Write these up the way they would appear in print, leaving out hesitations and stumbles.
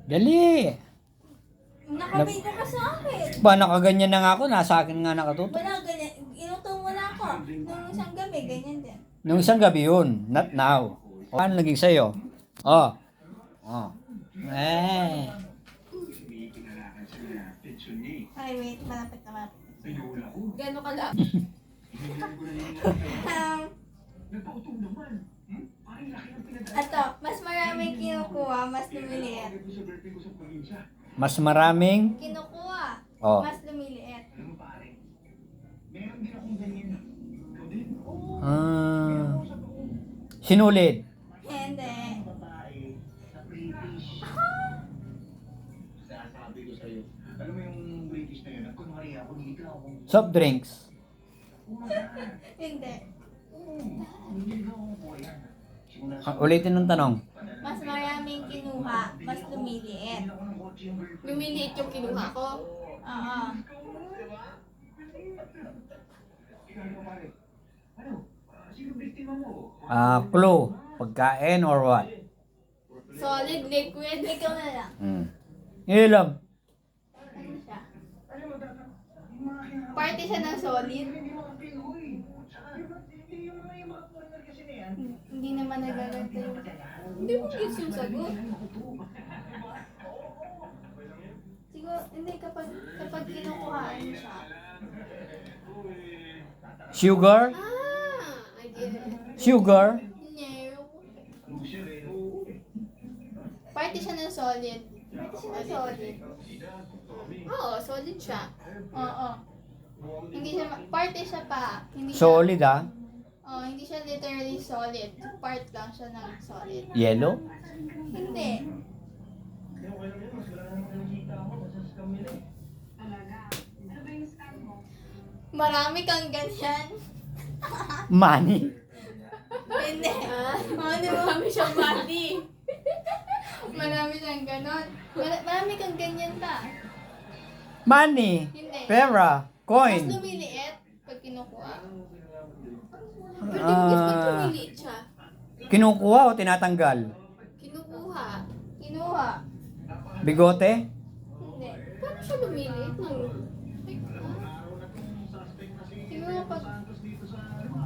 Dali. Nakabida ka sa akin. Ba, nakaganyan na nga ako. Nasa akin nga nakatutok. Wala, ganyan. Inutong mo na ako. Nung isang gabi, ganyan din. Nung isang gabi yun. Not now. O, ano naging sa'yo? Oh. Oh. Eh. Ay, wait. Malapit na malapit. Gano'n ka lang? Ato, mas maraming kinukuha, mas lumiliit. Mas maraming. Kinukuha, Oh. mas lumiliit. Sinulid. Hindi. Soft drinks. Hindi. Ulitin ng tanong. Mas maraming kinuha, mas lumiliit. Lumiliit yung kinuha ko. Oo. Clue. Pagkain or what? Solid, liquid. Ikaw na lang. Yun lang. Ano siya? Party siya ng solid. Hindi naman nagaganto yung... Hindi mo gets yung sagot. Siguro, hindi kapag kinukuhaan mo siya. Sugar? I get it. Sugar? No. Party siya ng solid. Pwede siya na solid. Oo, solid siya. Oo. Hindi siya, party siya pa. Hindi siya, Solid ah. hindi siya literally solid. Part lang siya ng solid. Yellow? Hindi. Marami kang ganyan. Money? Hindi. Marami siyang body. Marami siyang ganon. Marami kang ganyan ta. Money? Hindi. Pera? Mas Coin? lumiliit pag kinukuha. Pero di mo gets ba't lumiliit siya? Kinukuha o tinatanggal? Kinukuha. Kinuha. Bigote? Hindi. Paano siya lumiliit? Siguro pag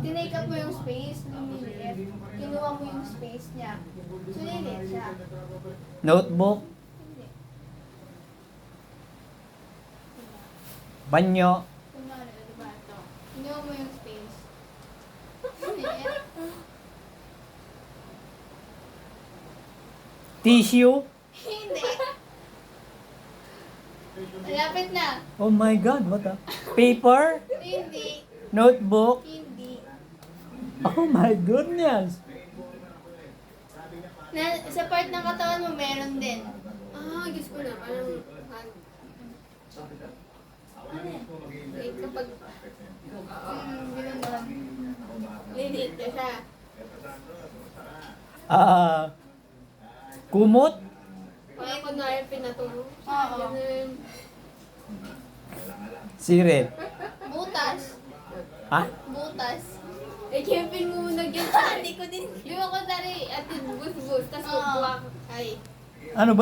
tinake up mo yung space, lumiliit. Kinuha mo yung space niya. So, liliit siya. Notebook? Hindi. Banyo? Kunwari, ano ba ito? Kinuha mo yung space. Liliit. Tissue? Hindi. Malapit na. Oh my God, what the? Paper? Hindi. Notebook? Hindi. Oh my goodness! Sa part ng katawan mo, meron din. Gets ko na. Parang hand. Ano yan? Like kapag Gano'n. liliit ka siya. Kumot? Parang kunwari pinatulog. Oo. Ganun. Sirit? Butas. Ha? Butas. Kempin mo muna ganyan. Hindi ko din. Di ba kunwari, atin bus-bus, tapos Oo. buwak. Ay. Ano ba?